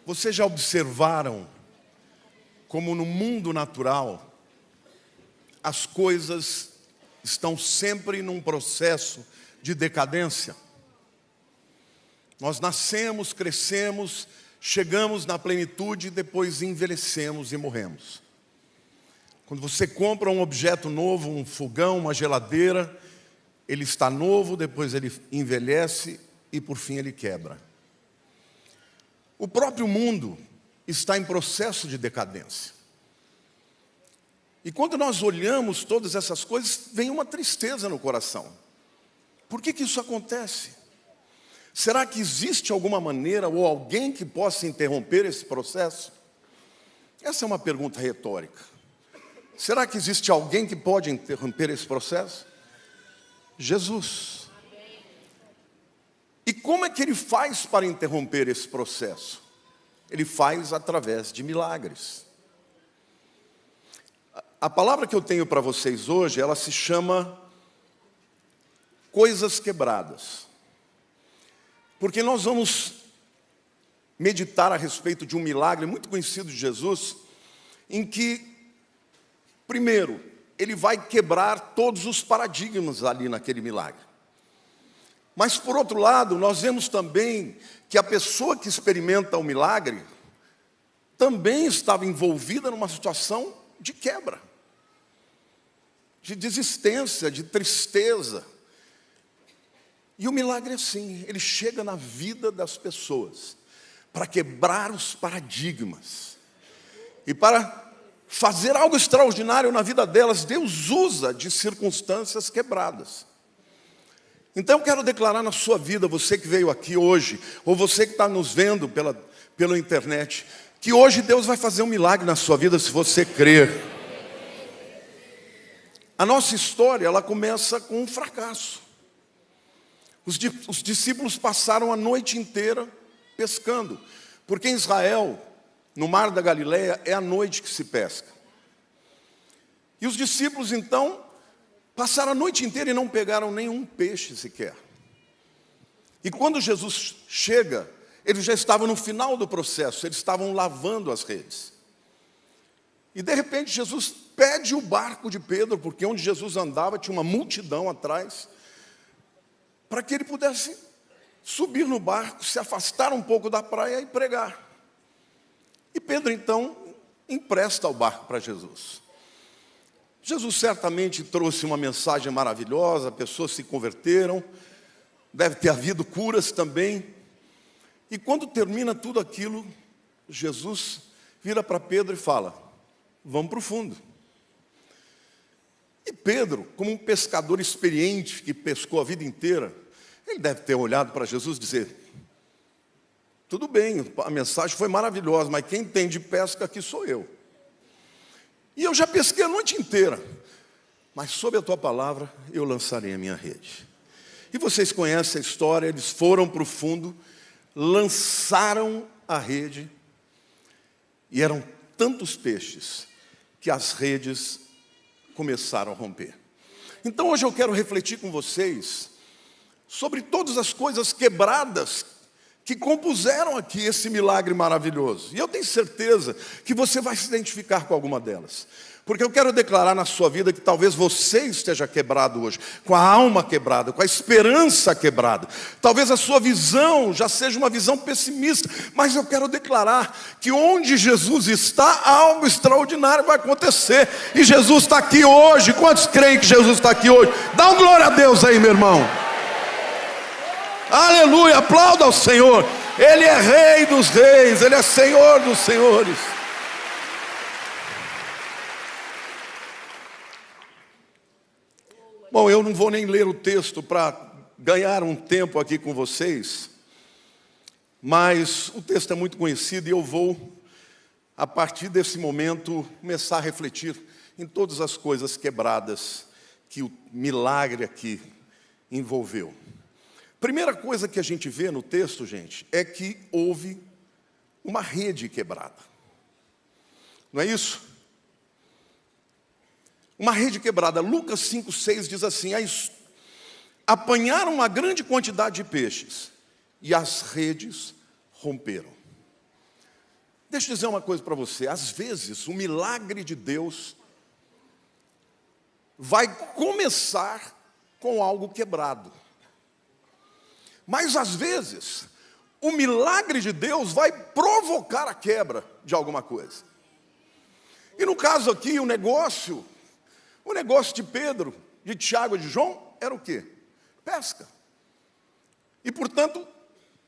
Vocês já observaram como no mundo natural as coisas estão sempre num processo de decadência? Nós nascemos, crescemos, chegamos na plenitude e depois envelhecemos e morremos. Quando você compra um objeto novo, um fogão, uma geladeira, ele está novo, depois ele envelhece e por fim ele quebra. O próprio mundo está em processo de decadência. E quando nós olhamos todas essas coisas, vem uma tristeza no coração. Por que isso acontece? Será que existe alguma maneira ou alguém que possa interromper esse processo? Essa é uma pergunta retórica. Será que existe alguém que pode interromper esse processo? Jesus. E como é que ele faz para interromper esse processo? Ele faz através de milagres. A palavra que eu tenho para vocês hoje, ela se chama coisas quebradas. Porque nós vamos meditar a respeito de um milagre muito conhecido de Jesus, em que, primeiro, ele vai quebrar todos os paradigmas ali naquele milagre. Mas, por outro lado, nós vemos também que a pessoa que experimenta o milagre também estava envolvida numa situação de quebra, de desistência, de tristeza. E o milagre é assim, ele chega na vida das pessoas para quebrar os paradigmas. E para fazer algo extraordinário na vida delas, Deus usa de circunstâncias quebradas. Então eu quero declarar na sua vida, você que veio aqui hoje, ou você que está nos vendo pela internet, que hoje Deus vai fazer um milagre na sua vida se você crer. A nossa história, ela começa com um fracasso. Os discípulos passaram a noite inteira pescando, porque em Israel, no mar da Galileia, é à noite que se pesca. E os discípulos então passaram a noite inteira e não pegaram nenhum peixe sequer. E quando Jesus chega, eles já estavam no final do processo, eles estavam lavando as redes. E de repente Jesus pede o barco de Pedro, porque onde Jesus andava tinha uma multidão atrás, para que ele pudesse subir no barco, se afastar um pouco da praia e pregar. E Pedro então empresta o barco para Jesus. Jesus certamente trouxe uma mensagem maravilhosa, pessoas se converteram, deve ter havido curas também. E quando termina tudo aquilo, Jesus vira para Pedro e fala: vamos para o fundo. E Pedro, como um pescador experiente que pescou a vida inteira, ele deve ter olhado para Jesus e dizer: tudo bem, a mensagem foi maravilhosa, mas quem entende de pesca aqui sou eu. E eu já pesquei a noite inteira, mas sob a tua palavra eu lançarei a minha rede. E vocês conhecem a história, eles foram para o fundo, lançaram a rede, e eram tantos peixes que as redes começaram a romper. Então hoje eu quero refletir com vocês sobre todas as coisas quebradas que compuseram aqui esse milagre maravilhoso. E eu tenho certeza que você vai se identificar com alguma delas. Porque eu quero declarar na sua vida que talvez você esteja quebrado hoje, com a alma quebrada, com a esperança quebrada. Talvez a sua visão já seja uma visão pessimista, mas eu quero declarar que onde Jesus está, algo extraordinário vai acontecer. E Jesus está aqui hoje. Quantos creem que Jesus está aqui hoje? Dá um glória a Deus aí, meu irmão. Aleluia, aplauda ao Senhor. Ele é Rei dos reis, Ele é Senhor dos senhores. Bom, eu não vou nem ler o texto para ganhar um tempo aqui com vocês, mas o texto é muito conhecido e eu vou, a partir desse momento, começar a refletir em todas as coisas quebradas que o milagre aqui envolveu. Primeira coisa que a gente vê no texto, gente, é que houve uma rede quebrada. Não é isso? Uma rede quebrada. Lucas 5,6 diz assim: apanharam uma grande quantidade de peixes e as redes romperam. Deixa eu dizer uma coisa para você. Às vezes, o milagre de Deus vai começar com algo quebrado. Mas, às vezes, o milagre de Deus vai provocar a quebra de alguma coisa. E no caso aqui, o negócio de Pedro, de Tiago e de João, era o quê? Pesca. E, portanto,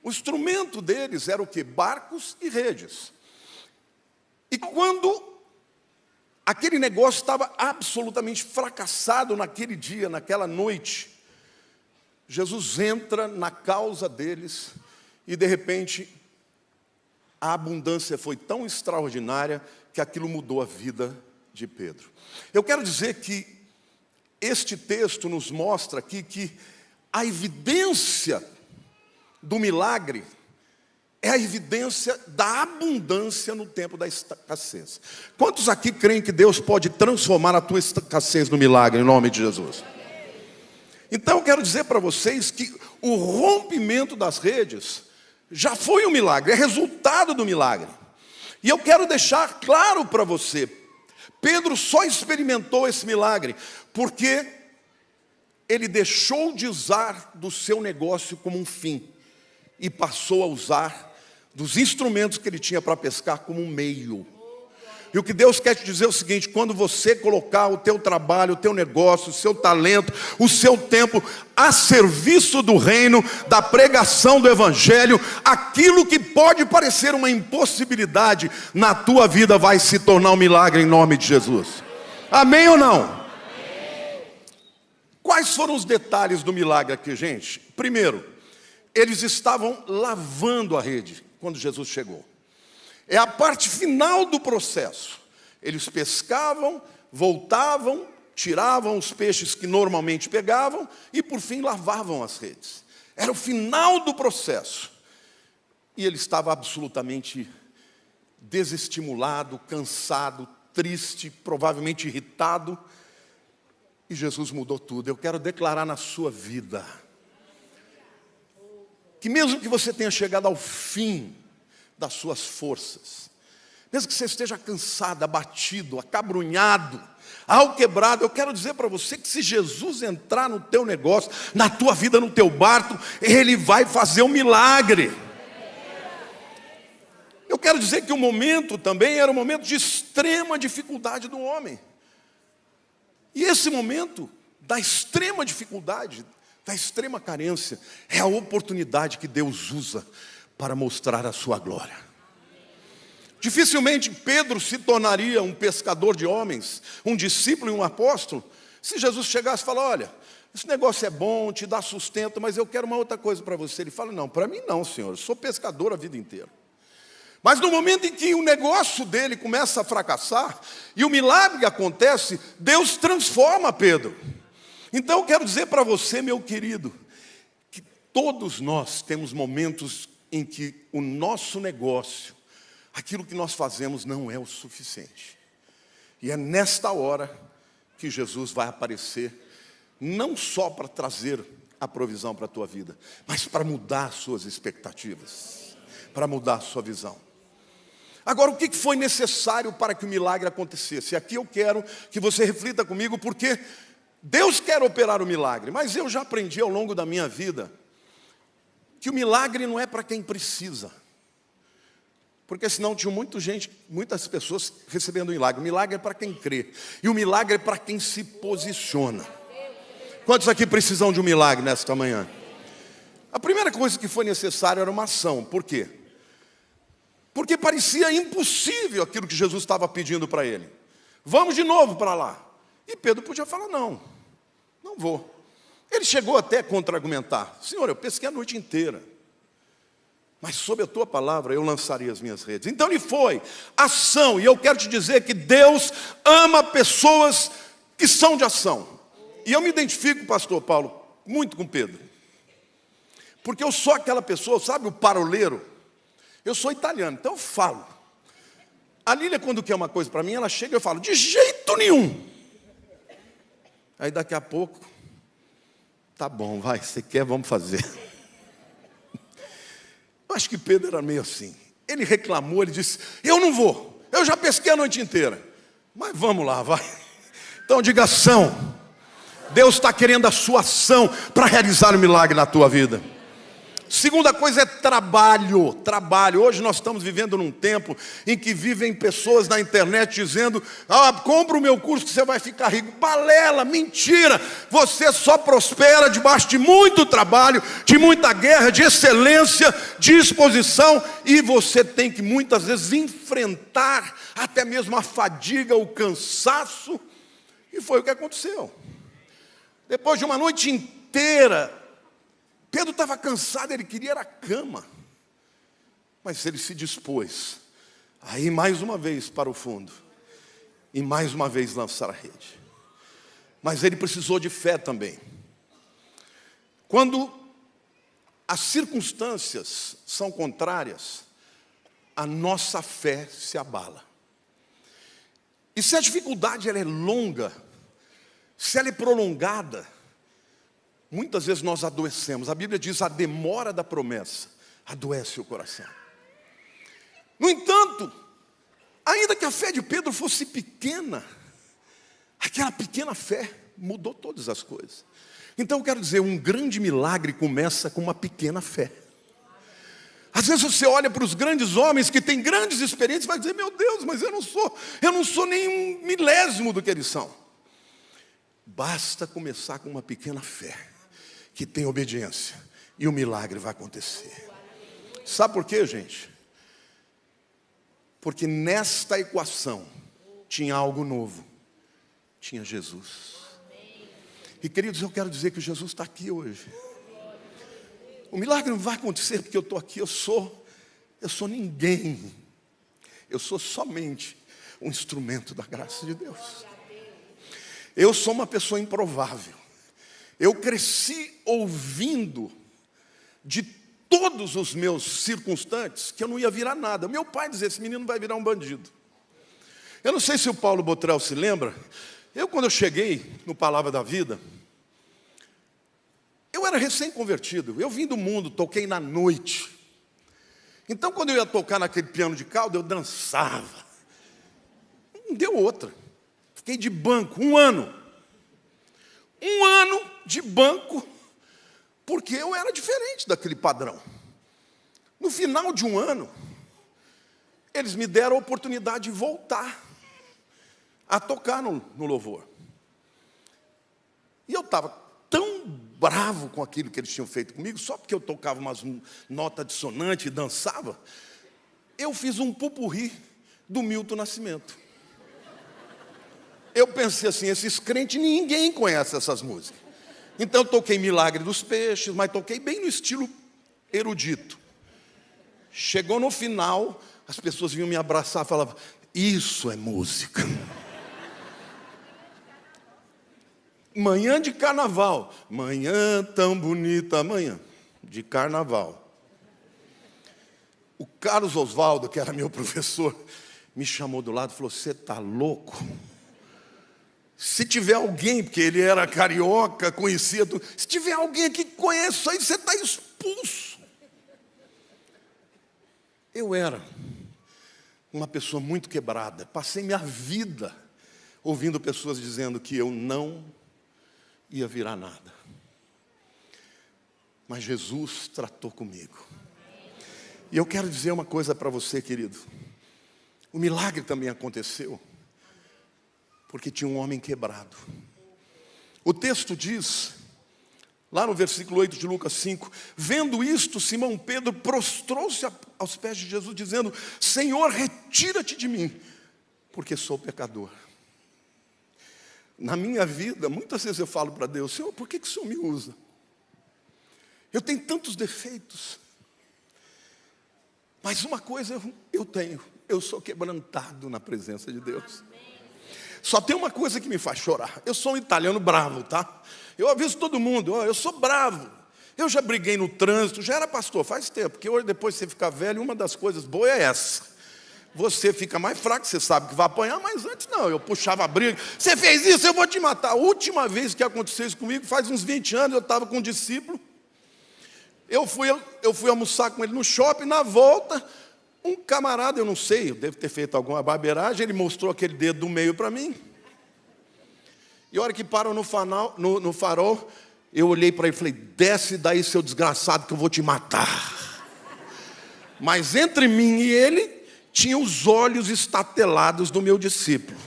o instrumento deles era o quê? Barcos e redes. E quando aquele negócio estava absolutamente fracassado naquele dia, naquela noite, Jesus entra na causa deles e, de repente, a abundância foi tão extraordinária que aquilo mudou a vida de Pedro. Eu quero dizer que este texto nos mostra aqui que a evidência do milagre é a evidência da abundância no tempo da escassez. Quantos aqui creem que Deus pode transformar a tua escassez no milagre, em nome de Jesus? Então eu quero dizer para vocês que o rompimento das redes já foi um milagre, é resultado do milagre. E eu quero deixar claro para você, Pedro só experimentou esse milagre porque ele deixou de usar do seu negócio como um fim e passou a usar dos instrumentos que ele tinha para pescar como um meio. E o que Deus quer te dizer é o seguinte: quando você colocar o teu trabalho, o teu negócio, o seu talento, o seu tempo a serviço do reino, da pregação do evangelho, aquilo que pode parecer uma impossibilidade na tua vida vai se tornar um milagre em nome de Jesus. Amém ou não? Amém. Quais foram os detalhes do milagre aqui, gente? Primeiro, eles estavam lavando a rede quando Jesus chegou. É a parte final do processo. Eles pescavam, voltavam, tiravam os peixes que normalmente pegavam e, por fim, lavavam as redes. Era o final do processo. E ele estava absolutamente desestimulado, cansado, triste, provavelmente irritado. E Jesus mudou tudo. Eu quero declarar na sua vida que mesmo que você tenha chegado ao fim das suas forças, mesmo que você esteja cansado, abatido, acabrunhado, alquebrado, eu quero dizer para você que se Jesus entrar no teu negócio, na tua vida, no teu barco, Ele vai fazer um milagre. Eu quero dizer que o momento também era um momento de extrema dificuldade do homem. E esse momento da extrema dificuldade, da extrema carência, é a oportunidade que Deus usa para mostrar a sua glória. Dificilmente Pedro se tornaria um pescador de homens, um discípulo e um apóstolo, se Jesus chegasse e falasse: olha, esse negócio é bom, te dá sustento, mas eu quero uma outra coisa para você. Ele fala: não, para mim não, Senhor, eu sou pescador a vida inteira. Mas no momento em que o negócio dele começa a fracassar e o milagre acontece, Deus transforma Pedro. Então eu quero dizer para você, meu querido, que todos nós temos momentos em que o nosso negócio, aquilo que nós fazemos, não é o suficiente. E é nesta hora que Jesus vai aparecer, não só para trazer a provisão para a tua vida, mas para mudar as suas expectativas, para mudar a sua visão. Agora, o que foi necessário para que o milagre acontecesse? E aqui eu quero que você reflita comigo, porque Deus quer operar o milagre, mas eu já aprendi ao longo da minha vida que o milagre não é para quem precisa. Porque senão tinha muitas pessoas recebendo o milagre. O milagre é para quem crê. E o milagre é para quem se posiciona. Quantos aqui precisam de um milagre nesta manhã? A primeira coisa que foi necessária era uma ação. Por quê? Porque parecia impossível aquilo que Jesus estava pedindo para ele. Vamos de novo para lá. E Pedro podia falar: não vou. Ele chegou até a contra-argumentar: Senhor, eu pesquei a noite inteira, mas sob a tua palavra eu lançaria as minhas redes. Então ele foi, ação. E eu quero te dizer que Deus ama pessoas que são de ação. E eu me identifico, pastor Paulo, muito com Pedro, porque eu sou aquela pessoa, sabe, o paroleiro. Eu sou italiano, então eu falo. A Lília, quando quer uma coisa para mim, ela chega e eu falo: de jeito nenhum. Aí daqui a pouco: tá bom, vai, você quer, vamos fazer. Eu acho que Pedro era meio assim. Ele reclamou, ele disse: eu não vou, eu já pesquei a noite inteira. Mas vamos lá, vai. Então diga ação. Deus está querendo a sua ação para realizar um milagre na tua vida. Segunda coisa é trabalho. Trabalho. Hoje nós estamos vivendo num tempo em que vivem pessoas na internet dizendo: compra o meu curso que você vai ficar rico. Balela, mentira. Você só prospera debaixo de muito trabalho, de muita guerra, de excelência, de exposição. E você tem que muitas vezes enfrentar até mesmo a fadiga, o cansaço. E foi o que aconteceu. Depois de uma noite inteira, Pedro estava cansado, ele queria era a cama. Mas ele se dispôs a ir mais uma vez para o fundo e mais uma vez lançar a rede. Mas ele precisou de fé também. Quando as circunstâncias são contrárias, a nossa fé se abala. E se a dificuldade ela é longa, se ela é prolongada, muitas vezes nós adoecemos. A Bíblia diz: a demora da promessa adoece o coração. No entanto, ainda que a fé de Pedro fosse pequena, aquela pequena fé mudou todas as coisas. Então eu quero dizer, um grande milagre começa com uma pequena fé. Às vezes você olha para os grandes homens que têm grandes experiências e vai dizer: meu Deus, mas eu não sou nem um milésimo do que eles são. Basta começar com uma pequena fé, que tem obediência, e o milagre vai acontecer. Sabe por quê, gente? Porque nesta equação tinha algo novo. Tinha Jesus. E queridos, eu quero dizer que Jesus está aqui hoje. O milagre não vai acontecer porque eu estou aqui. Eu sou ninguém. Eu sou somente um instrumento da graça de Deus. Eu sou uma pessoa improvável. Eu cresci ouvindo de todos os meus circunstantes que eu não ia virar nada. Meu pai dizia: esse menino vai virar um bandido. Eu não sei se o Paulo Botrel se lembra. Quando eu cheguei no Palavra da Vida, eu era recém-convertido. Eu vim do mundo, toquei na noite. Então quando eu ia tocar naquele piano de cauda, eu dançava. Não deu outra. Fiquei de banco 1 ano. 1 ano de banco, porque eu era diferente daquele padrão. No final de 1 ano, eles me deram a oportunidade de voltar a tocar no louvor. E eu estava tão bravo com aquilo que eles tinham feito comigo, só porque eu tocava umas notas dissonantes e dançava, eu fiz um pupurri do Milton Nascimento. Eu pensei assim: esses crentes, ninguém conhece essas músicas. Então eu toquei Milagre dos Peixes, mas toquei bem no estilo erudito. Chegou no final, as pessoas vinham me abraçar e falavam: isso é música. Manhã de carnaval. Manhã tão bonita, manhã de carnaval. O Carlos Oswaldo, que era meu professor, me chamou do lado e falou: você está louco? Se tiver alguém, porque ele era carioca, conhecia tudo, se tiver alguém aqui que conhece isso aí, você está expulso. Eu era uma pessoa muito quebrada. Passei minha vida ouvindo pessoas dizendo que eu não ia virar nada. Mas Jesus tratou comigo. E eu quero dizer uma coisa para você, querido. O milagre também aconteceu porque tinha um homem quebrado. O texto diz, lá no versículo 8 de Lucas 5, vendo isto, Simão Pedro prostrou-se aos pés de Jesus, dizendo: Senhor, retira-te de mim, porque sou pecador. Na minha vida, muitas vezes eu falo para Deus: Senhor, por que o Senhor me usa? Eu tenho tantos defeitos. Mas uma coisa eu tenho: eu sou quebrantado na presença de Deus. Só tem uma coisa que me faz chorar: eu sou um italiano bravo, tá? Eu aviso todo mundo: eu sou bravo. Eu já briguei no trânsito, já era pastor, faz tempo. Porque hoje, depois de você ficar velho, uma das coisas boas é essa: você fica mais fraco, você sabe que vai apanhar, mas antes não, eu puxava a briga. Você fez isso, eu vou te matar. A última vez que aconteceu isso comigo, faz uns 20 anos, eu estava com um discípulo. Eu fui almoçar com ele no shopping, na volta, Um camarada, eu não sei, eu devo ter feito alguma barbeiragem, ele mostrou aquele dedo do meio para mim. E a hora que parou no farol, eu olhei para ele e falei, desce daí, seu desgraçado, que eu vou te matar. Mas entre mim e ele, tinha os olhos estatelados do meu discípulo.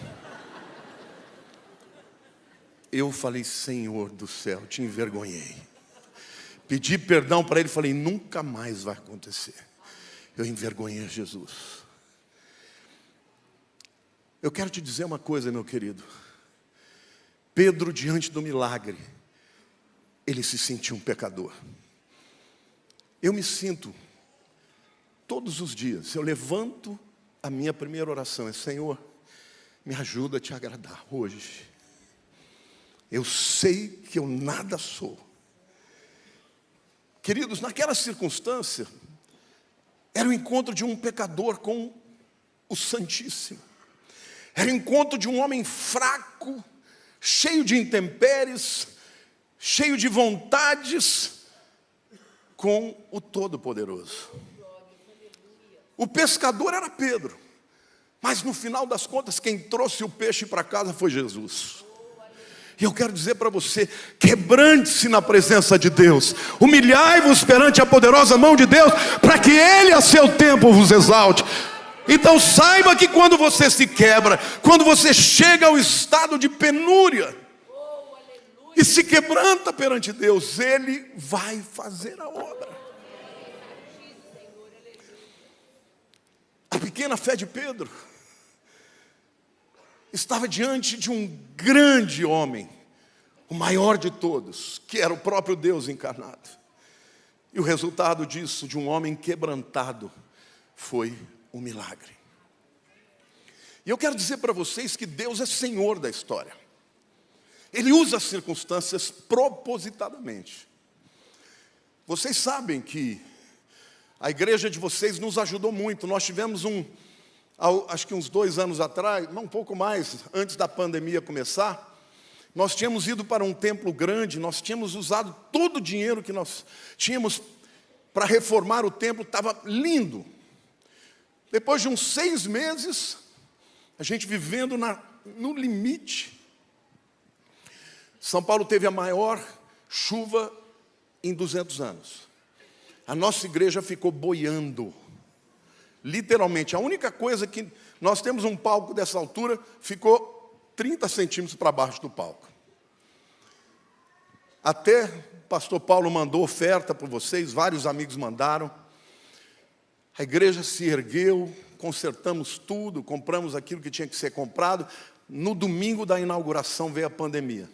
Eu falei, Senhor do céu, te envergonhei. Pedi perdão para ele, falei, nunca mais vai acontecer. Eu envergonhei Jesus. Eu quero te dizer uma coisa, meu querido. Pedro, diante do milagre, ele se sentiu um pecador. Eu me sinto, todos os dias, eu levanto, a minha primeira oração é, Senhor, me ajuda a te agradar hoje. Eu sei que eu nada sou. Queridos, naquela circunstância, era o encontro de um pecador com o Santíssimo. Era o encontro de um homem fraco, cheio de intempéries, cheio de vontades, com o Todo-Poderoso. O pescador era Pedro, mas no final das contas, quem trouxe o peixe para casa foi Jesus. E eu quero dizer para você, quebrante-se na presença de Deus, humilhai-vos perante a poderosa mão de Deus, para que Ele a seu tempo vos exalte. Então saiba que quando você se quebra, quando você chega ao estado de penúria, e se quebranta perante Deus, Ele vai fazer a obra. A pequena fé de Pedro estava diante de um grande homem, o maior de todos, que era o próprio Deus encarnado. E o resultado disso, de um homem quebrantado, foi um milagre. E eu quero dizer para vocês que Deus é Senhor da história. Ele usa as circunstâncias propositadamente. Vocês sabem que a igreja de vocês nos ajudou muito. Nós tivemos acho que uns 2 anos atrás, um pouco mais, antes da pandemia começar, nós tínhamos ido para um templo grande, nós tínhamos usado todo o dinheiro que nós tínhamos para reformar o templo, estava lindo. Depois de uns 6 meses, a gente vivendo no limite, São Paulo teve a maior chuva em 200 anos. A nossa igreja ficou boiando. Literalmente, a única coisa que nós temos um palco dessa altura, ficou 30 centímetros para baixo do palco. Até o pastor Paulo mandou oferta para vocês, vários amigos mandaram. A igreja se ergueu, consertamos tudo, compramos aquilo que tinha que ser comprado. No domingo da inauguração veio a pandemia.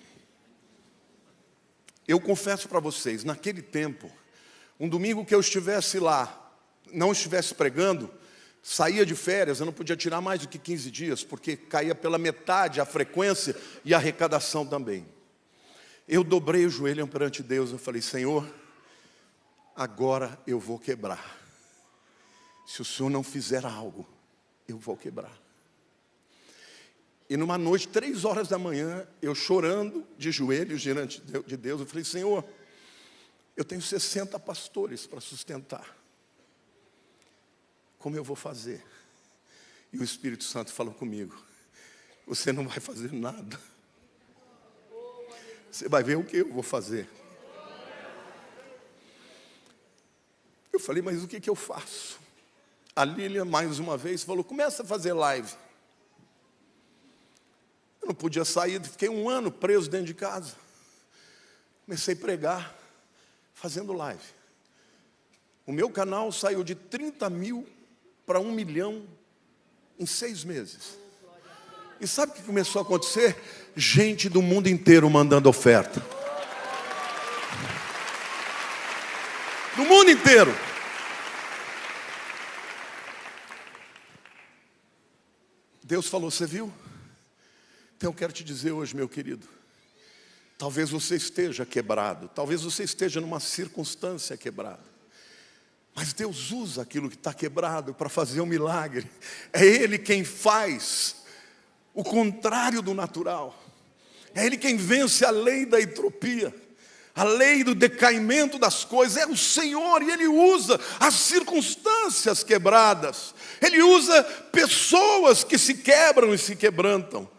Eu confesso para vocês, naquele tempo, um domingo que eu estivesse lá, não estivesse pregando, saía de férias, eu não podia tirar mais do que 15 dias, porque caía pela metade a frequência e a arrecadação também. Eu dobrei o joelho perante Deus, eu falei, Senhor, agora eu vou quebrar. Se o Senhor não fizer algo, eu vou quebrar. E numa noite, 3 horas da manhã, eu chorando de joelhos diante de Deus, eu falei, Senhor, eu tenho 60 pastores para sustentar. Como eu vou fazer? E o Espírito Santo falou comigo, você não vai fazer nada. Você vai ver o que eu vou fazer. Eu falei, mas o que eu faço? A Lília, mais uma vez, falou, começa a fazer live. Eu não podia sair, fiquei 1 ano preso dentro de casa. Comecei a pregar, fazendo live. O meu canal saiu de 30 mil para 1 milhão em 6 meses. E sabe o que começou a acontecer? Gente do mundo inteiro mandando oferta. Do mundo inteiro. Deus falou, você viu? Então eu quero te dizer hoje, meu querido, talvez você esteja quebrado, talvez você esteja numa circunstância quebrada, mas Deus usa aquilo que está quebrado para fazer um milagre. É Ele quem faz o contrário do natural. É Ele quem vence a lei da entropia. A lei do decaimento das coisas é o Senhor, e Ele usa as circunstâncias quebradas. Ele usa pessoas que se quebram e se quebrantam.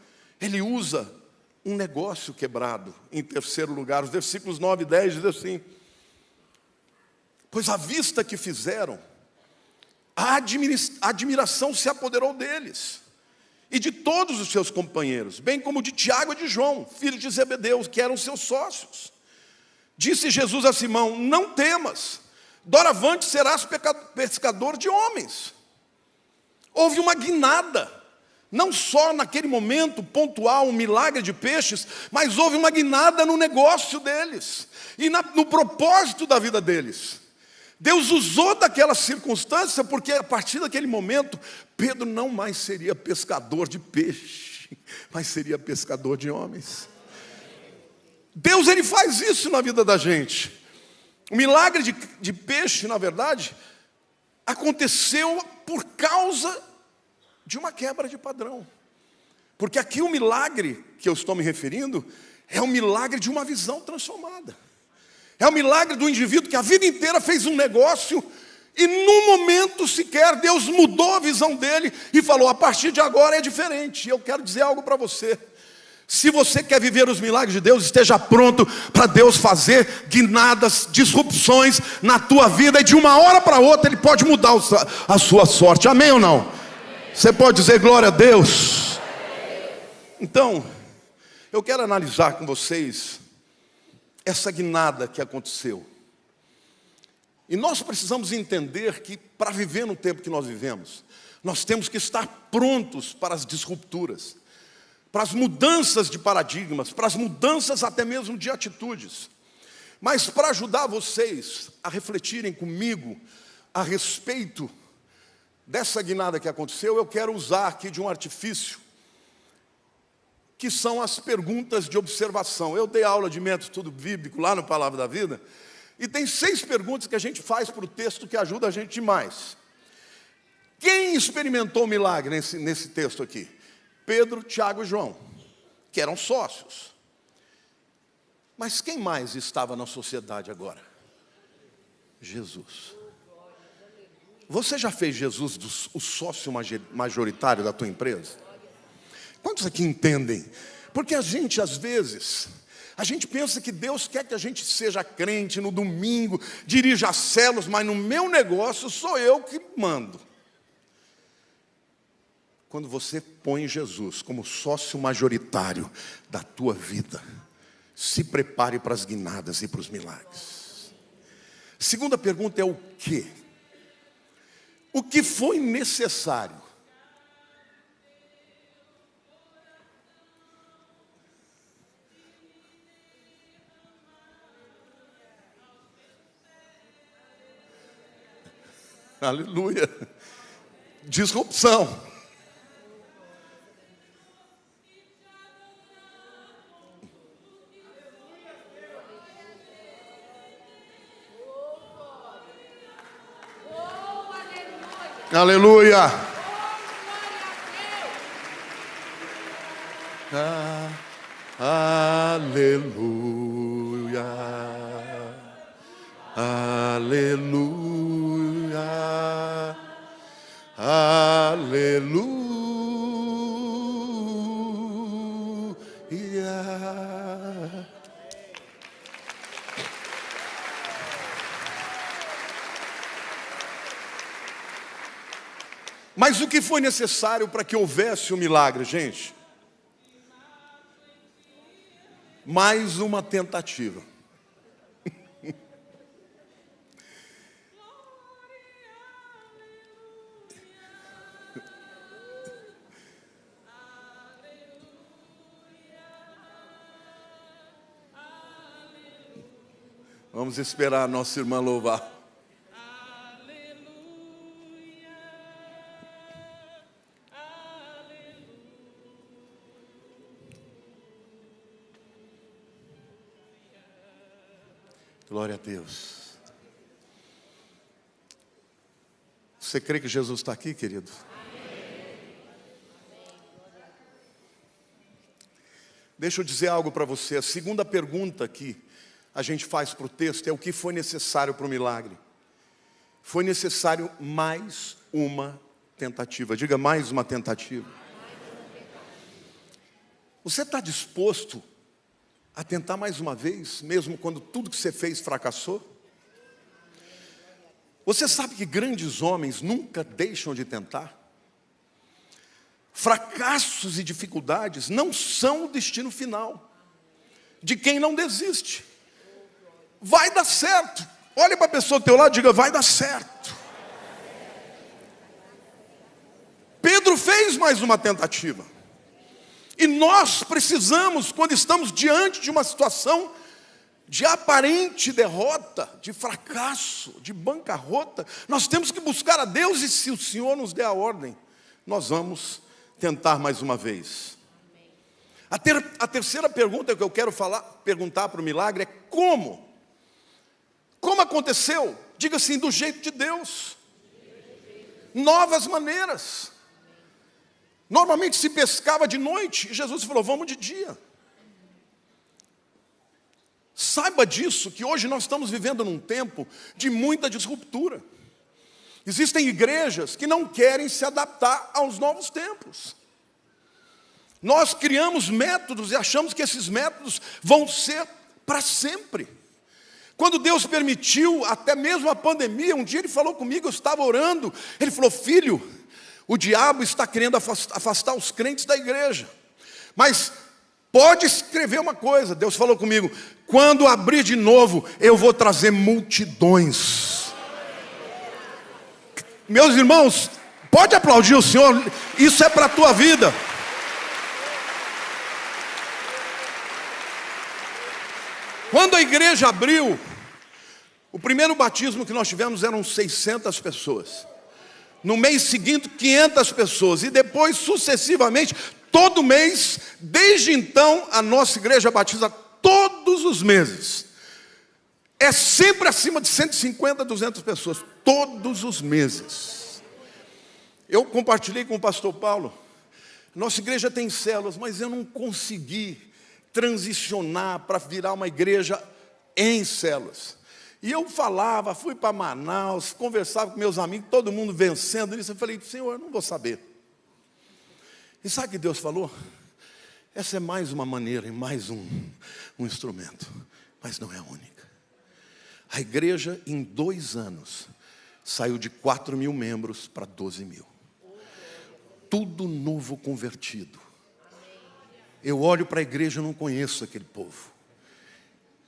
Ele usa um negócio quebrado. Em terceiro lugar, os versículos 9 e 10 diz assim: pois à vista que fizeram, a admiração se apoderou deles e de todos os seus companheiros, bem como de Tiago e de João, filhos de Zebedeu, que eram seus sócios. Disse Jesus a Simão: não temas, doravante serás pescador de homens. Houve uma guinada, não só naquele momento pontual, um milagre de peixes, mas houve uma guinada no negócio deles e no propósito da vida deles. Deus usou daquela circunstância, porque a partir daquele momento, Pedro não mais seria pescador de peixe, mas seria pescador de homens. Deus, Ele faz isso na vida da gente. O milagre de peixe, na verdade, aconteceu por causa de uma quebra de padrão. Porque aqui o milagre que eu estou me referindo é o milagre de uma visão transformada. É o milagre do indivíduo que a vida inteira fez um negócio e num momento sequer Deus mudou a visão dele e falou: a partir de agora é diferente. E eu quero dizer algo para você. Se você quer viver os milagres de Deus, esteja pronto para Deus fazer guinadas, disrupções na tua vida, e de uma hora para outra Ele pode mudar a sua sorte. Amém ou não? Você pode dizer glória a Deus? Então, eu quero analisar com vocês essa guinada que aconteceu. E nós precisamos entender que para viver no tempo que nós vivemos, nós temos que estar prontos para as disrupturas, para as mudanças de paradigmas, para as mudanças até mesmo de atitudes. Mas para ajudar vocês a refletirem comigo a respeito dessa guinada que aconteceu, eu quero usar aqui de um artifício, que são as perguntas de observação. Eu dei aula de método bíblico lá no Palavra da Vida, e tem 6 perguntas que a gente faz para o texto que ajuda a gente demais. Quem experimentou o milagre nesse texto aqui? Pedro, Tiago e João, que eram sócios. Mas quem mais estava na sociedade agora? Jesus. Você já fez Jesus o sócio majoritário da tua empresa? Quantos aqui entendem? Porque a gente, às vezes, a gente pensa que Deus quer que a gente seja crente no domingo, dirija as células, mas no meu negócio sou eu que mando. Quando você põe Jesus como sócio majoritário da tua vida, se prepare para as guinadas e para os milagres. Segunda pergunta é o quê? O que foi necessário? Aleluia. Disrupção. Aleluia. Aleluia. Aleluia. Aleluia. Mas o que foi necessário para que houvesse o milagre, gente? Mais uma tentativa. Vamos esperar a nossa irmã louvar. Glória a Deus. Você crê que Jesus está aqui, querido? Deixa eu dizer algo para você. A segunda pergunta aqui, a gente faz para o texto é o que foi necessário para o milagre. Foi necessário mais uma tentativa. Diga, mais uma tentativa. Você está disposto a tentar mais uma vez, mesmo quando tudo que você fez fracassou? Você sabe que grandes homens nunca deixam de tentar? Fracassos e dificuldades não são o destino final de quem não desiste. Vai dar certo. Olhe para a pessoa do teu lado e diga, vai dar certo. Pedro fez mais uma tentativa. E nós precisamos, quando estamos diante de uma situação de aparente derrota, de fracasso, de bancarrota, nós temos que buscar a Deus, e se o Senhor nos der a ordem, nós vamos tentar mais uma vez. A terceira pergunta que eu quero perguntar para o milagre é como? Como aconteceu? Diga assim, do jeito de Deus. Novas maneiras. Normalmente se pescava de noite, e Jesus falou, vamos de dia. Saiba disso, que hoje nós estamos vivendo num tempo de muita disruptura. Existem igrejas que não querem se adaptar aos novos tempos. Nós criamos métodos e achamos que esses métodos vão ser para sempre. Quando Deus permitiu, até mesmo a pandemia, um dia Ele falou comigo, eu estava orando, Ele falou, filho, o diabo está querendo afastar os crentes da igreja. Mas pode escrever uma coisa, Deus falou comigo, quando abrir de novo, eu vou trazer multidões. Meus irmãos, pode aplaudir o Senhor, isso é para a tua vida. Quando a igreja abriu, o primeiro batismo que nós tivemos eram 600 pessoas. No mês seguinte, 500 pessoas. E depois, sucessivamente, todo mês, desde então, a nossa igreja batiza todos os meses. É sempre acima de 150, 200 pessoas, todos os meses. Eu compartilhei com o pastor Paulo, nossa igreja tem células, mas eu não consegui transicionar para virar uma igreja em células. E eu falava, fui para Manaus, conversava com meus amigos, todo mundo vencendo nisso. Eu falei, Senhor, eu não vou saber. E sabe o que Deus falou? Essa é mais uma maneira, mais um instrumento, mas não é a única. A igreja, em 2 anos, saiu de 4.000 membros para 12.000. Tudo novo convertido. Eu olho para a igreja e não conheço aquele povo.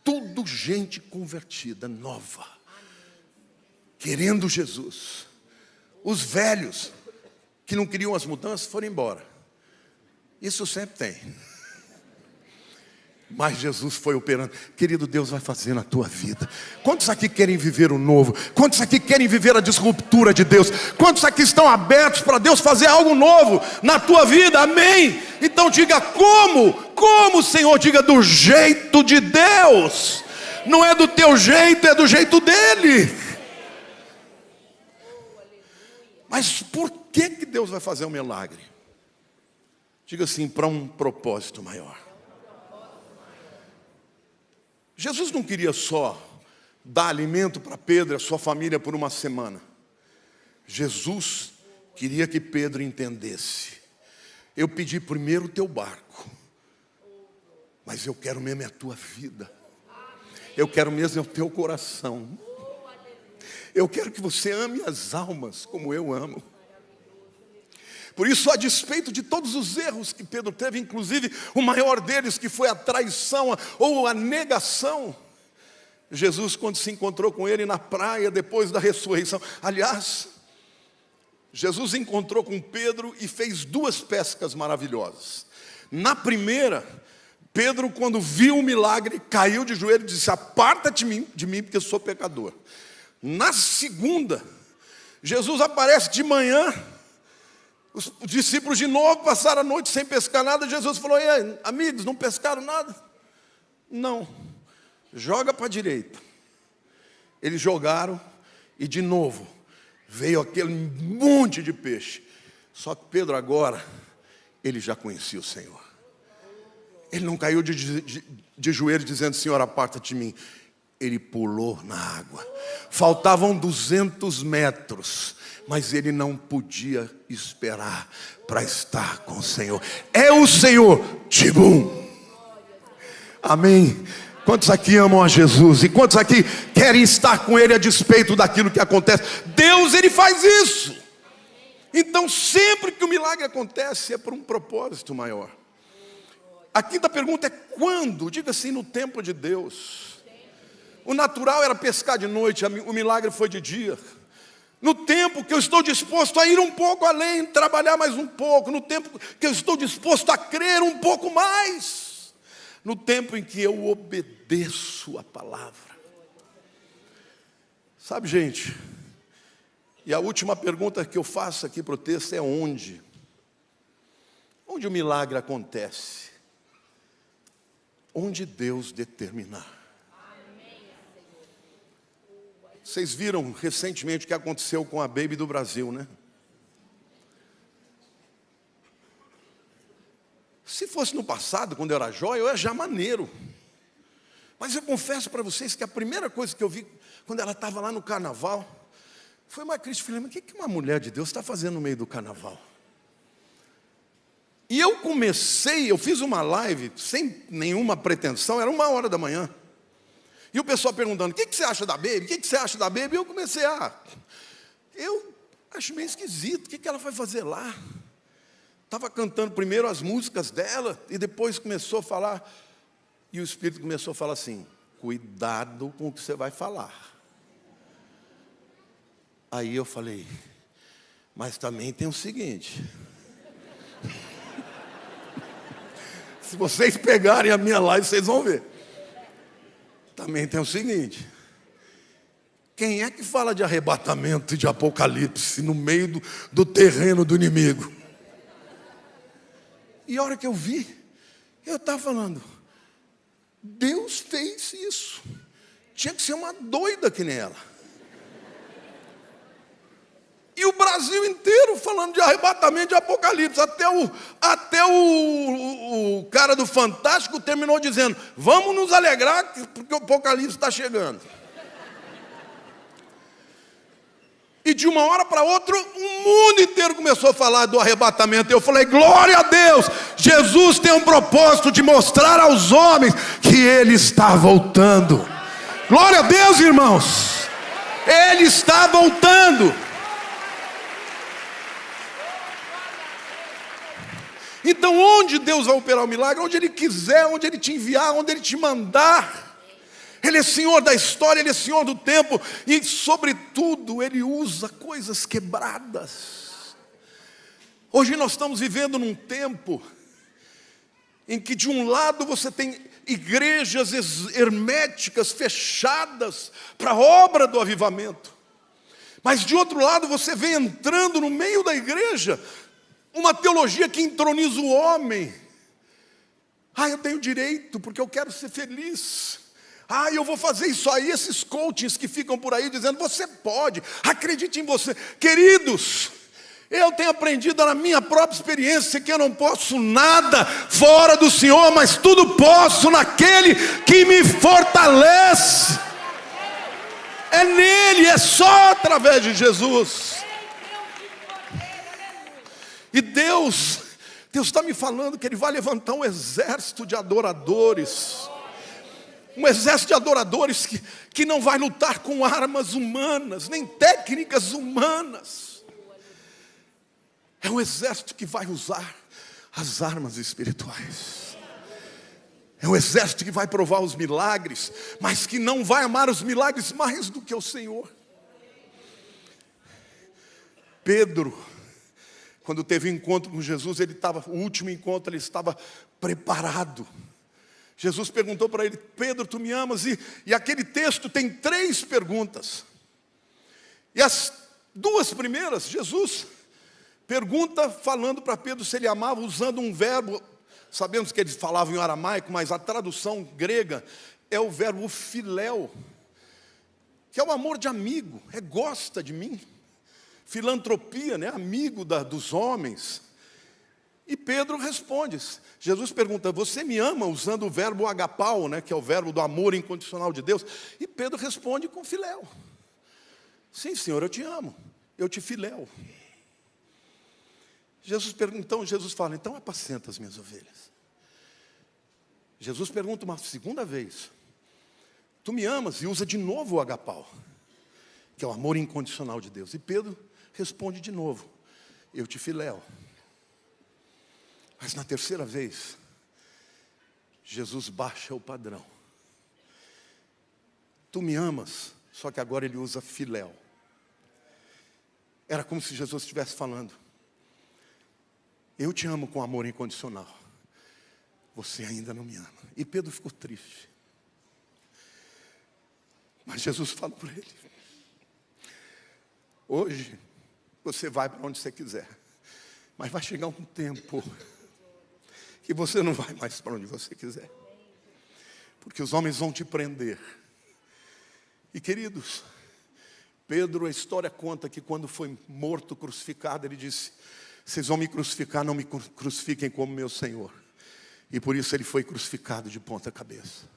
Tudo gente convertida, nova, querendo Jesus. Os velhos, que não queriam as mudanças, foram embora. Isso sempre tem. Mas Jesus foi operando. Querido, Deus vai fazer na tua vida. Quantos aqui querem viver o novo? Quantos aqui querem viver a disruptura de Deus? Quantos aqui estão abertos para Deus fazer algo novo na tua vida? Amém? Então diga como? Como, Senhor? Diga do jeito de Deus. Não é do teu jeito, é do jeito dele. Mas por que Deus vai fazer um milagre? Diga assim, para um propósito maior. Jesus não queria só dar alimento para Pedro e a sua família por uma semana. Jesus queria que Pedro entendesse. Eu pedi primeiro o teu barco, mas eu quero mesmo a tua vida. Eu quero mesmo o teu coração. Eu quero que você ame as almas como eu amo. Por isso, a despeito de todos os erros que Pedro teve, inclusive o maior deles, que foi a traição ou a negação, Jesus, quando se encontrou com ele na praia, depois da ressurreição, aliás, Jesus encontrou com Pedro e fez 2 pescas maravilhosas. Na primeira, Pedro, quando viu o milagre, caiu de joelho e disse, aparta-te de mim, porque eu sou pecador. Na segunda, Jesus aparece de manhã, os discípulos de novo passaram a noite sem pescar nada. Jesus falou, e aí, amigos, não pescaram nada? Não, joga para a direita. Eles jogaram e de novo veio aquele monte de peixe. Só que Pedro agora, ele já conhecia o Senhor. Ele não caiu de joelhos dizendo: Senhor, aparta-te de mim. Ele pulou na água. Faltavam 200 metros, mas ele não podia esperar para estar com o Senhor. É o Senhor. Tibum. Amém. Quantos aqui amam a Jesus? E quantos aqui querem estar com Ele a despeito daquilo que acontece? Deus, Ele faz isso. Então sempre que o milagre acontece é por um propósito maior. A quinta pergunta é quando? Diga assim: no tempo de Deus. O natural era pescar de noite, o milagre foi de dia. No tempo que eu estou disposto a ir um pouco além, trabalhar mais um pouco. No tempo que eu estou disposto a crer um pouco mais. No tempo em que eu obedeço a palavra. Sabe, gente, e a última pergunta que eu faço aqui para o texto é onde? Onde o milagre acontece? Onde Deus determinar. Vocês viram recentemente o que aconteceu com a Baby do Brasil, né? Se fosse no passado, quando eu era jóia, eu ia já maneiro. Mas eu confesso para vocês que a primeira coisa que eu vi, quando ela estava lá no carnaval, foi uma crítica. Falei: mas o que uma mulher de Deus está fazendo no meio do carnaval? E eu fiz uma live, sem nenhuma pretensão, era 1h da manhã. E o pessoal perguntando: o que você acha da Baby? O que você acha da Baby? E eu comecei eu acho meio esquisito, o que ela vai fazer lá? Estava cantando primeiro as músicas dela, e depois começou a falar, e o Espírito começou a falar assim: cuidado com o que você vai falar. Aí eu falei: mas também tem o seguinte, se vocês pegarem a minha live, vocês vão ver. Também tem o seguinte: quem é que fala de arrebatamento e de apocalipse no meio do terreno do inimigo? E a hora que eu vi, eu estava falando: Deus fez isso. Tinha que ser uma doida que nem ela. E o Brasil inteiro falando de arrebatamento, de apocalipse. Até o cara do Fantástico terminou dizendo: vamos nos alegrar porque o apocalipse está chegando. E de uma hora para outra, o mundo inteiro começou a falar do arrebatamento. Eu falei: glória a Deus, Jesus tem um propósito de mostrar aos homens que Ele está voltando. Glória a Deus, irmãos. Ele está voltando. Então onde Deus vai operar o milagre? Onde Ele quiser, onde Ele te enviar, onde Ele te mandar. Ele é Senhor da história, Ele é Senhor do tempo. E sobretudo Ele usa coisas quebradas. Hoje nós estamos vivendo num tempo em que de um lado você tem igrejas herméticas, fechadas para a obra do avivamento. Mas de outro lado você vem entrando no meio da igreja uma teologia que entroniza o homem. Eu tenho direito porque eu quero ser feliz. Eu vou fazer isso aí. Esses coachings que ficam por aí dizendo: você pode, acredite em você. Queridos, eu tenho aprendido na minha própria experiência que eu não posso nada fora do Senhor, mas tudo posso naquele que me fortalece. É nele, é só através de Jesus. E Deus está me falando que Ele vai levantar um exército de adoradores. Um exército de adoradores que não vai lutar com armas humanas, nem técnicas humanas. É um exército que vai usar as armas espirituais. É um exército que vai provar os milagres, mas que não vai amar os milagres mais do que o Senhor. Pedro, quando teve um encontro com Jesus, o último encontro, ele estava preparado. Jesus perguntou para ele: Pedro, tu me amas? E aquele texto tem 3 perguntas. E as 2 primeiras, Jesus pergunta falando para Pedro se ele amava, usando um verbo. Sabemos que eles falavam em aramaico, mas a tradução grega é o verbo filéu, que é o amor de amigo, gosta de mim. Filantropia, amigo dos homens. E Pedro responde. Jesus pergunta, você me ama? Usando o verbo agapau, né, que é o verbo do amor incondicional de Deus. E Pedro responde com filéu. Sim, Senhor, eu te amo. Eu te filéu. Então Jesus fala, então apacenta as minhas ovelhas. Jesus pergunta uma segunda vez, tu me amas? E usa de novo o agapau, que é o amor incondicional de Deus. E Pedro responde de novo, eu te filéu. Mas na terceira vez, Jesus baixa o padrão. Tu me amas, só que agora ele usa filéu. Era como se Jesus estivesse falando, eu te amo com amor incondicional. Você ainda não me ama. E Pedro ficou triste. Mas Jesus falou para ele, hoje você vai para onde você quiser. Mas vai chegar um tempo que você não vai mais para onde você quiser. Porque os homens vão te prender. E queridos, Pedro, a história conta que quando foi morto, crucificado, ele disse, vocês vão me crucificar, não me crucifiquem como meu Senhor. E por isso ele foi crucificado de ponta cabeça.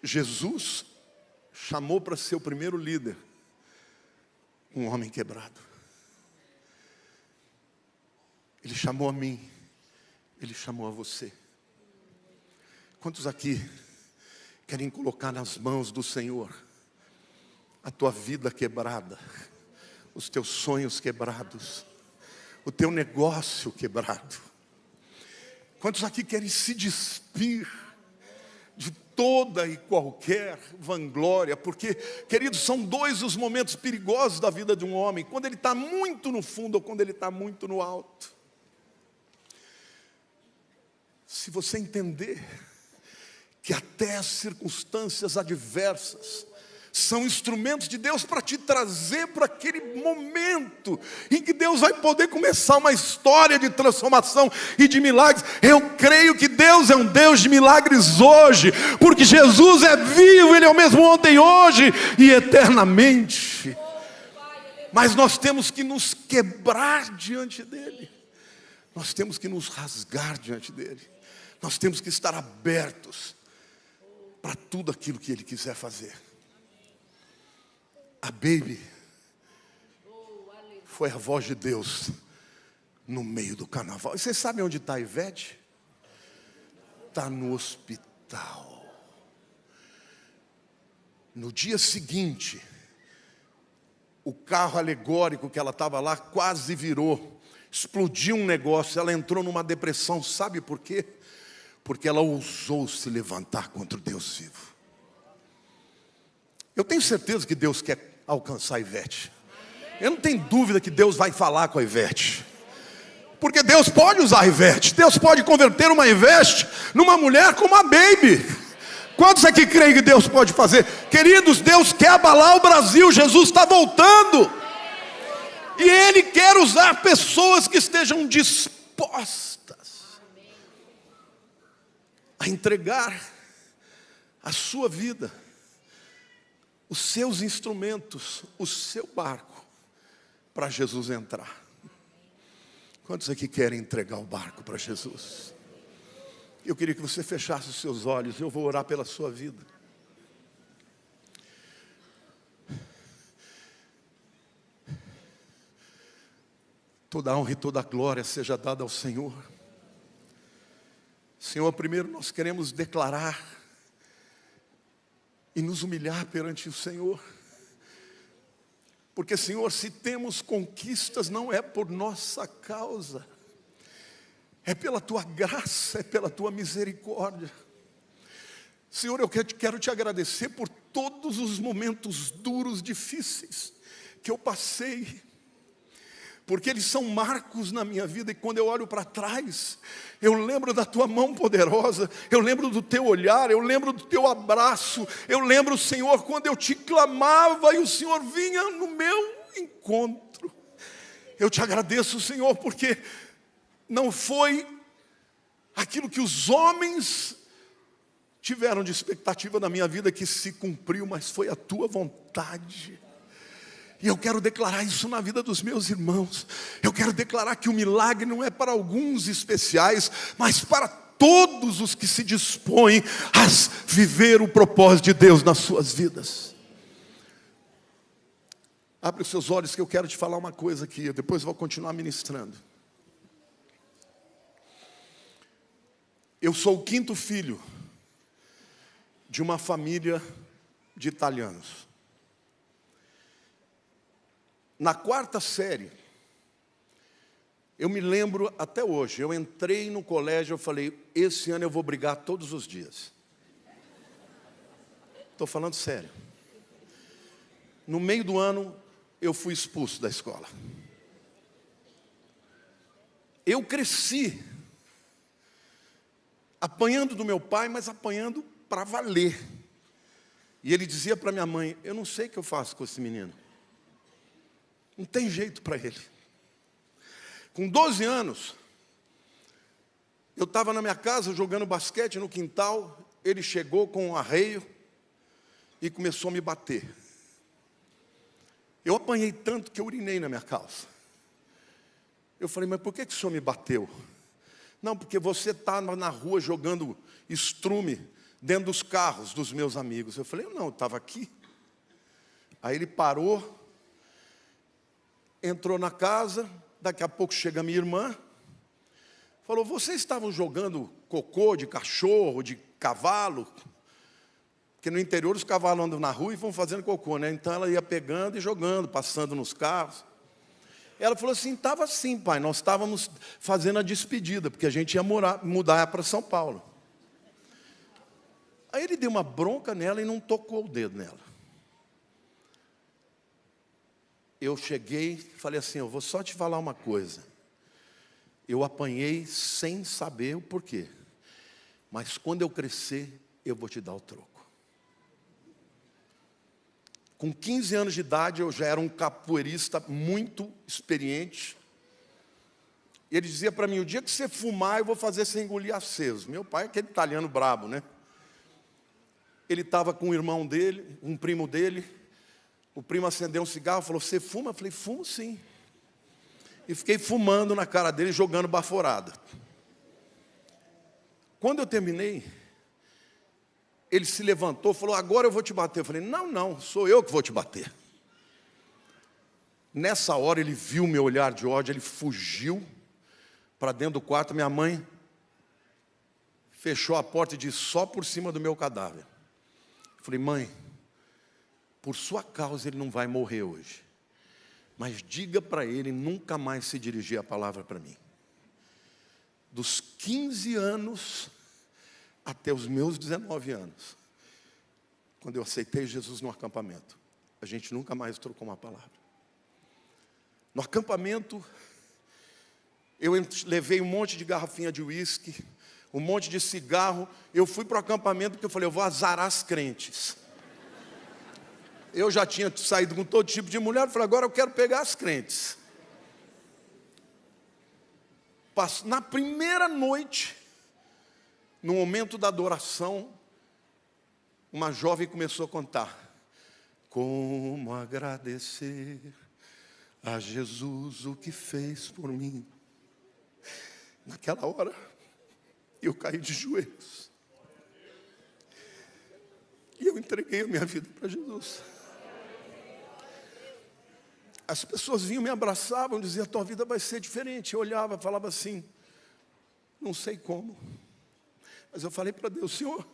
Jesus chamou para ser o primeiro líder um homem quebrado. Ele chamou a mim, ele chamou a você. Quantos aqui querem colocar nas mãos do Senhor a tua vida quebrada, os teus sonhos quebrados, o teu negócio quebrado? Quantos aqui querem se despir de toda e qualquer vanglória? Porque, queridos, são dois os momentos perigosos da vida de um homem, quando ele está muito no fundo ou quando ele está muito no alto. Se você entender que até as circunstâncias adversas são instrumentos de Deus para te trazer para aquele momento em que Deus vai poder começar uma história de transformação e de milagres. Eu creio que Deus é um Deus de milagres hoje, porque Jesus é vivo, Ele é o mesmo ontem, hoje e eternamente. Mas nós temos que nos quebrar diante dEle. Nós temos que nos rasgar diante dEle. Nós temos que estar abertos para tudo aquilo que Ele quiser fazer. A Baby foi a voz de Deus no meio do carnaval. E vocês sabem onde está a Ivete? Está no hospital. No dia seguinte, o carro alegórico que ela estava lá quase virou. Explodiu um negócio, ela entrou numa depressão. Sabe por quê? Porque ela ousou se levantar contra o Deus vivo. Eu tenho certeza que Deus quer alcançar a Ivete. Eu não tenho dúvida que Deus vai falar com a Ivete. Porque Deus pode usar a Ivete. Deus pode converter uma Ivete numa mulher como a Baby. Quantos aqui creem que Deus pode fazer? Queridos, Deus quer abalar o Brasil. Jesus está voltando. E Ele quer usar pessoas que estejam dispostas a entregar a sua vida, os seus instrumentos, o seu barco, para Jesus entrar. Quantos aqui querem entregar o barco para Jesus? Eu queria que você fechasse os seus olhos, eu vou orar pela sua vida. Toda a honra e toda a glória seja dada ao Senhor. Senhor, primeiro nós queremos declarar e nos humilhar perante o Senhor. Porque, Senhor, se temos conquistas, não é por nossa causa. É pela Tua graça, é pela Tua misericórdia. Senhor, eu quero te agradecer por todos os momentos duros, difíceis que eu passei. Porque eles são marcos na minha vida. E quando eu olho para trás, eu lembro da Tua mão poderosa. Eu lembro do Teu olhar. Eu lembro do Teu abraço. Eu lembro, Senhor, quando eu te clamava e o Senhor vinha no meu encontro. Eu te agradeço, Senhor, porque não foi aquilo que os homens tiveram de expectativa na minha vida que se cumpriu, mas foi a Tua vontade. E eu quero declarar isso na vida dos meus irmãos. Eu quero declarar que o milagre não é para alguns especiais, mas para todos os que se dispõem a viver o propósito de Deus nas suas vidas. Abre os seus olhos que eu quero te falar uma coisa aqui, depois eu vou continuar ministrando. Eu sou o 5º filho de uma família de italianos. Na 4ª série, eu me lembro até hoje, eu entrei no colégio, eu falei, esse ano eu vou brigar todos os dias. Estou falando sério. No meio do ano, eu fui expulso da escola. Eu cresci apanhando do meu pai, mas apanhando para valer. E ele dizia para minha mãe, eu não sei o que eu faço com esse menino. Não tem jeito para ele. Com 12 anos, eu estava na minha casa jogando basquete no quintal, ele chegou com um arreio e começou a me bater. Eu apanhei tanto que eu urinei na minha calça. Eu falei, mas por que o senhor me bateu? Não, porque você está na rua jogando estrume dentro dos carros dos meus amigos. Eu falei, não, eu estava aqui. Aí ele parou, entrou na casa, daqui a pouco chega a minha irmã, falou, vocês estavam jogando cocô de cachorro, de cavalo? Porque no interior os cavalos andam na rua e vão fazendo cocô, né? Então ela ia pegando e jogando, passando nos carros. Ela falou assim, estava assim, pai, nós estávamos fazendo a despedida, porque a gente ia mudar para São Paulo. Aí ele deu uma bronca nela e não tocou o dedo nela. Eu cheguei e falei assim, eu vou só te falar uma coisa. Eu apanhei sem saber o porquê. Mas quando eu crescer, eu vou te dar o troco. Com 15 anos de idade, eu já era um capoeirista muito experiente. E ele dizia para mim, o dia que você fumar, eu vou fazer você engolir aceso. Meu pai é aquele italiano brabo, né? Ele estava com um irmão dele, um primo dele. O primo acendeu um cigarro, falou, você fuma? Eu falei, fumo sim. E fiquei fumando na cara dele, jogando baforada. Quando eu terminei, ele se levantou, falou, agora eu vou te bater. Eu falei, não, sou eu que vou te bater. Nessa hora ele viu meu olhar de ódio, ele fugiu para dentro do quarto. Minha mãe fechou a porta e disse, só por cima do meu cadáver. Eu falei, mãe, por sua causa ele não vai morrer hoje. Mas diga para ele nunca mais se dirigir a palavra para mim. Dos 15 anos até os meus 19 anos, quando eu aceitei Jesus no acampamento, a gente nunca mais trocou uma palavra. No acampamento, eu levei um monte de garrafinha de uísque, um monte de cigarro. Eu fui para o acampamento porque eu falei, eu vou azarar as crentes. Eu já tinha saído com todo tipo de mulher, eu falei, agora eu quero pegar as crentes. Na primeira noite, no momento da adoração, uma jovem começou a contar. Como agradecer a Jesus o que fez por mim. Naquela hora, eu caí de joelhos. E eu entreguei a minha vida para Jesus. As pessoas vinham, me abraçavam, diziam, a tua vida vai ser diferente. Eu olhava, falava assim, não sei como. Mas eu falei para Deus, Senhor,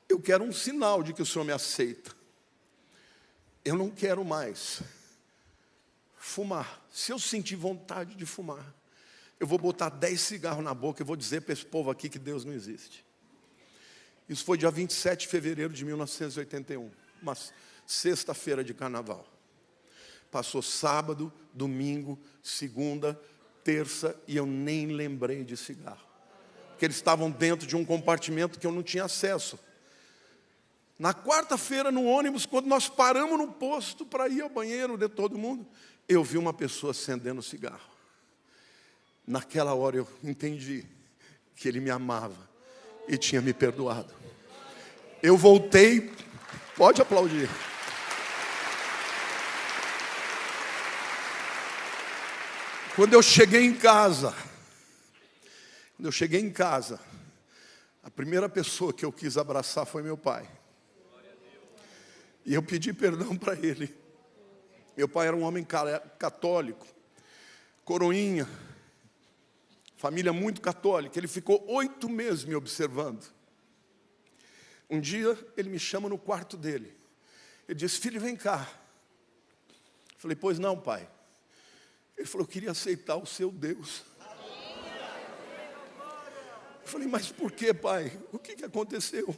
eu quero um sinal de que o Senhor me aceita. Eu não quero mais fumar. Se eu sentir vontade de fumar, eu vou botar 10 cigarros na boca e vou dizer para esse povo aqui que Deus não existe. Isso foi dia 27 de fevereiro de 1981, uma sexta-feira de carnaval. Passou sábado, domingo, segunda, terça, e eu nem lembrei de cigarro. Porque eles estavam dentro de um compartimento que eu não tinha acesso. Na quarta-feira, no ônibus, quando nós paramos no posto para ir ao banheiro de todo mundo, eu vi uma pessoa acendendo cigarro. Naquela hora eu entendi que ele me amava e tinha me perdoado. Eu voltei, pode aplaudir. Quando eu cheguei em casa, a primeira pessoa que eu quis abraçar foi meu pai. E eu pedi perdão para ele. Meu pai era um homem católico, coroinha, família muito católica. Ele ficou 8 meses me observando. Um dia ele me chama no quarto dele. Ele disse: filho, vem cá. Eu falei: pois não, pai. Ele falou: eu queria aceitar o seu Deus. Eu falei: mas por que, pai? O que aconteceu?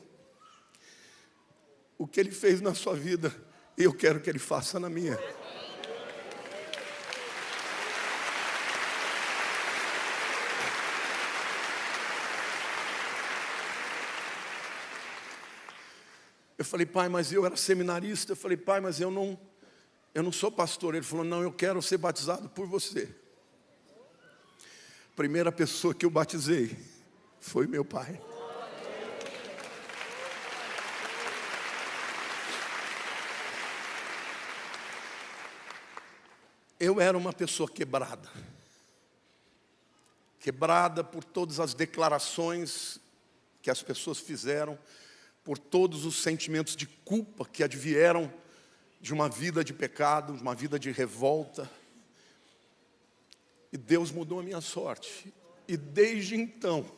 O que ele fez na sua vida, eu quero que ele faça na minha. Eu falei: pai, mas eu era seminarista. Eu falei: pai, mas eu não sou pastor. Ele falou: não, eu quero ser batizado por você. A primeira pessoa que eu batizei foi meu pai. Eu era uma pessoa quebrada por todas as declarações que as pessoas fizeram, por todos os sentimentos de culpa que advieram de uma vida de pecado, de uma vida de revolta. E Deus mudou a minha sorte. E desde então,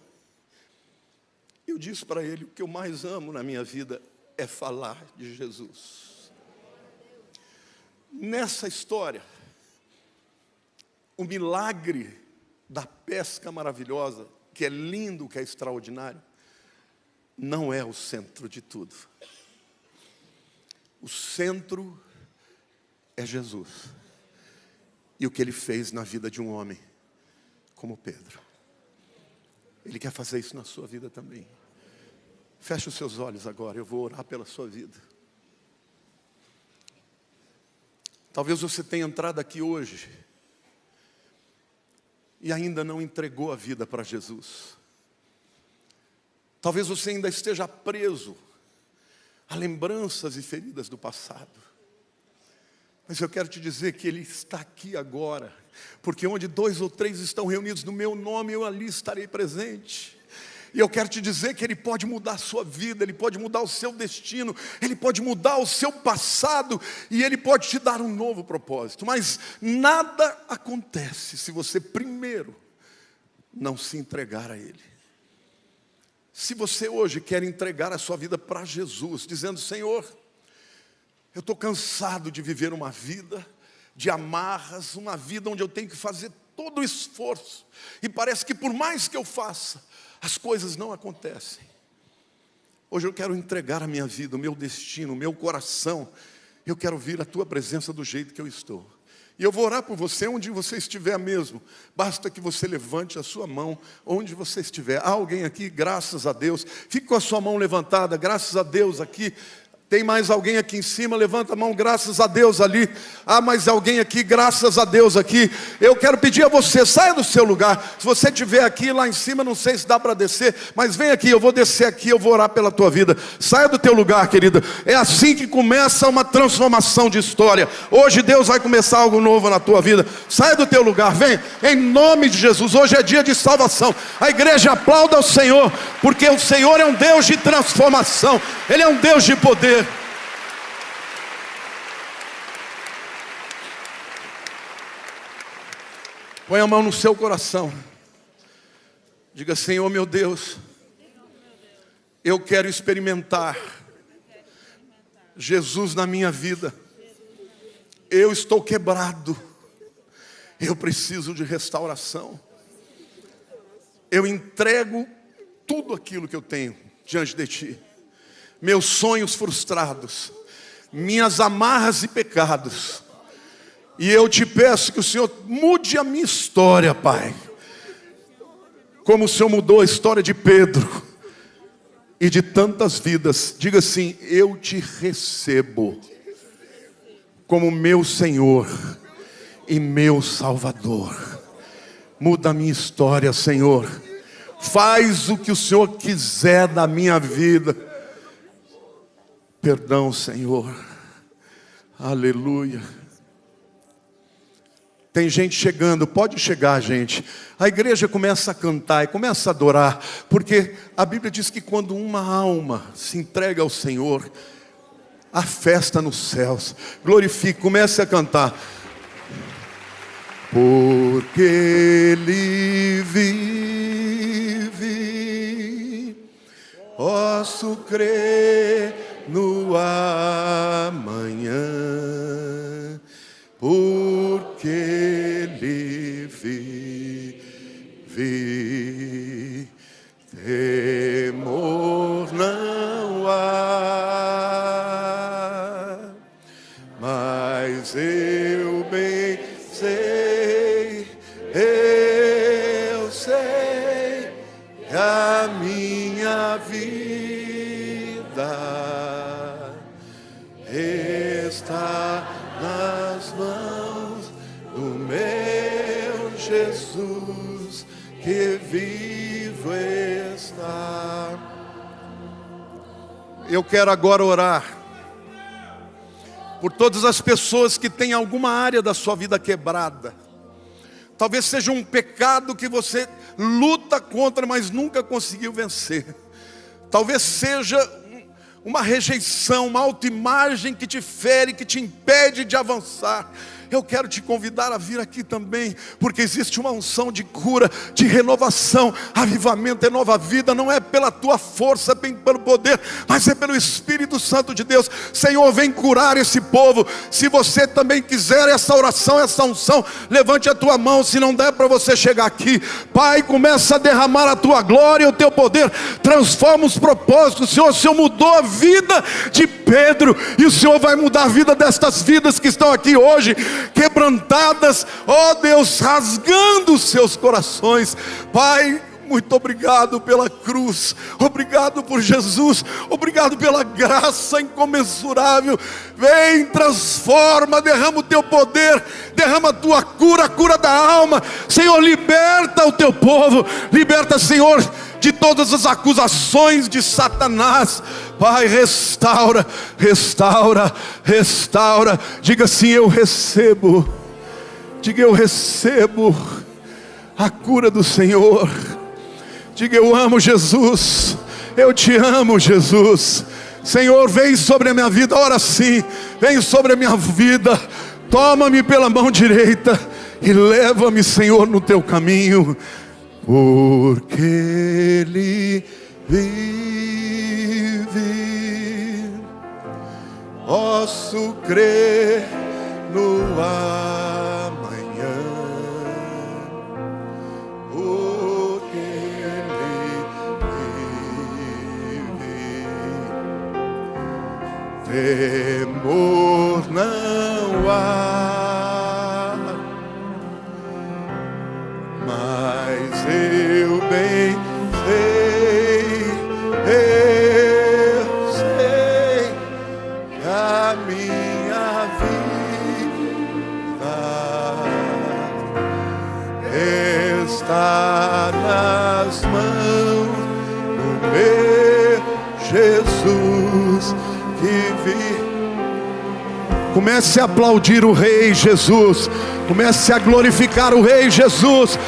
eu disse para ele: o que eu mais amo na minha vida é falar de Jesus. Nessa história, o milagre da pesca maravilhosa, que é lindo, que é extraordinário, não é o centro de tudo. O centro é Jesus e o que ele fez na vida de um homem como Pedro. Ele quer fazer isso na sua vida também. Feche os seus olhos agora, eu vou orar pela sua vida. Talvez você tenha entrado aqui hoje e ainda não entregou a vida para Jesus. Talvez você ainda esteja preso a lembranças e feridas do passado. Mas eu quero te dizer que Ele está aqui agora, porque onde 2 ou 3 estão reunidos no meu nome, eu ali estarei presente. E eu quero te dizer que Ele pode mudar a sua vida, Ele pode mudar o seu destino, Ele pode mudar o seu passado, e Ele pode te dar um novo propósito. Mas nada acontece se você primeiro não se entregar a Ele. Se você hoje quer entregar a sua vida para Jesus, dizendo: Senhor, eu estou cansado de viver uma vida de amarras, uma vida onde eu tenho que fazer todo o esforço, e parece que por mais que eu faça, as coisas não acontecem. Hoje eu quero entregar a minha vida, o meu destino, o meu coração. Eu quero vir à tua presença do jeito que eu estou. E eu vou orar por você onde você estiver mesmo. Basta que você levante a sua mão onde você estiver. Há alguém aqui? Graças a Deus. Fique com a sua mão levantada. Graças a Deus aqui. Tem mais alguém aqui em cima? Levanta a mão, graças a Deus ali. Há mais alguém aqui? Graças a Deus aqui. Eu quero pedir a você, saia do seu lugar. Se você estiver aqui lá em cima, não sei se dá para descer, mas vem aqui, eu vou descer aqui, eu vou orar pela tua vida. Saia do teu lugar, querida. É assim que começa uma transformação de história. Hoje Deus vai começar algo novo na tua vida. Saia do teu lugar, vem, em nome de Jesus. Hoje é dia de salvação. A igreja aplauda ao Senhor, porque o Senhor é um Deus de transformação. Ele é um Deus de poder. Põe a mão no seu coração. Diga: Senhor meu Deus, eu quero experimentar Jesus na minha vida. Eu estou quebrado. Eu preciso de restauração. Eu entrego tudo aquilo que eu tenho diante de Ti. Meus sonhos frustrados, minhas amarras e pecados. E eu te peço que o Senhor mude a minha história, Pai. Como o Senhor mudou a história de Pedro e de tantas vidas. Diga assim: eu te recebo como meu Senhor e meu Salvador. Muda a minha história, Senhor. Faz o que o Senhor quiser da minha vida. Perdão, Senhor. Aleluia. Tem gente chegando, pode chegar, gente. A igreja começa a cantar e começa a adorar, porque a Bíblia diz que quando uma alma se entrega ao Senhor, há festa nos céus. Glorifique, comece a cantar. Porque Ele vive, posso crer no amanhã. Porque Ele vive, temor não há, mas eu bem sei, eu sei que a minha vida está nas mãos do meu Jesus, que vivo está. Eu quero agora orar por todas as pessoas que têm alguma área da sua vida quebrada. Talvez seja um pecado que você luta contra, mas nunca conseguiu vencer. Talvez seja uma rejeição, uma autoimagem que te fere, que te impede de avançar. Eu quero te convidar a vir aqui também, porque existe uma unção de cura, de renovação. Avivamento é nova vida, não é pela tua força, bem pelo poder, mas é pelo Espírito Santo de Deus. Senhor, vem curar esse povo. Se você também quiser essa oração, essa unção, levante a tua mão. Se não der para você chegar aqui, Pai, começa a derramar a tua glória e o teu poder. Transforma os propósitos. Senhor, o Senhor mudou a vida de Pedro, e o Senhor vai mudar a vida destas vidas que estão aqui hoje, quebrantadas, ó Deus, rasgando os seus corações. Pai, muito obrigado pela cruz, obrigado por Jesus, obrigado pela graça incomensurável. Vem, transforma, derrama o teu poder, derrama a tua cura, a cura da alma. Senhor, liberta o teu povo, liberta, Senhor, de todas as acusações de Satanás. Pai, restaura, restaura, restaura. Diga assim: eu recebo. Diga: eu recebo a cura do Senhor. Diga: eu amo Jesus. Eu te amo, Jesus. Senhor, vem sobre a minha vida. Ora sim, vem sobre a minha vida. Toma-me pela mão direita e leva-me, Senhor, no teu caminho. Porque Ele vive, posso crer no amanhã. Porque Ele vive, temor não há, mas eu bem sei, eu sei que a minha vida está nas mãos do meu Jesus que vive. Comece a aplaudir o Rei Jesus. Comece a glorificar o Rei Jesus.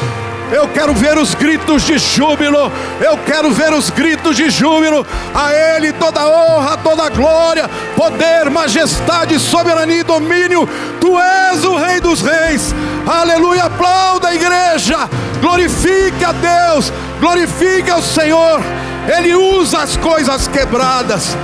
Eu quero ver os gritos de júbilo. Eu quero ver os gritos de júbilo. A Ele toda honra, toda glória, poder, majestade, soberania e domínio. Tu és o Rei dos Reis. Aleluia, aplauda a igreja. Glorifique a Deus, glorifique ao Senhor. Ele usa as coisas quebradas.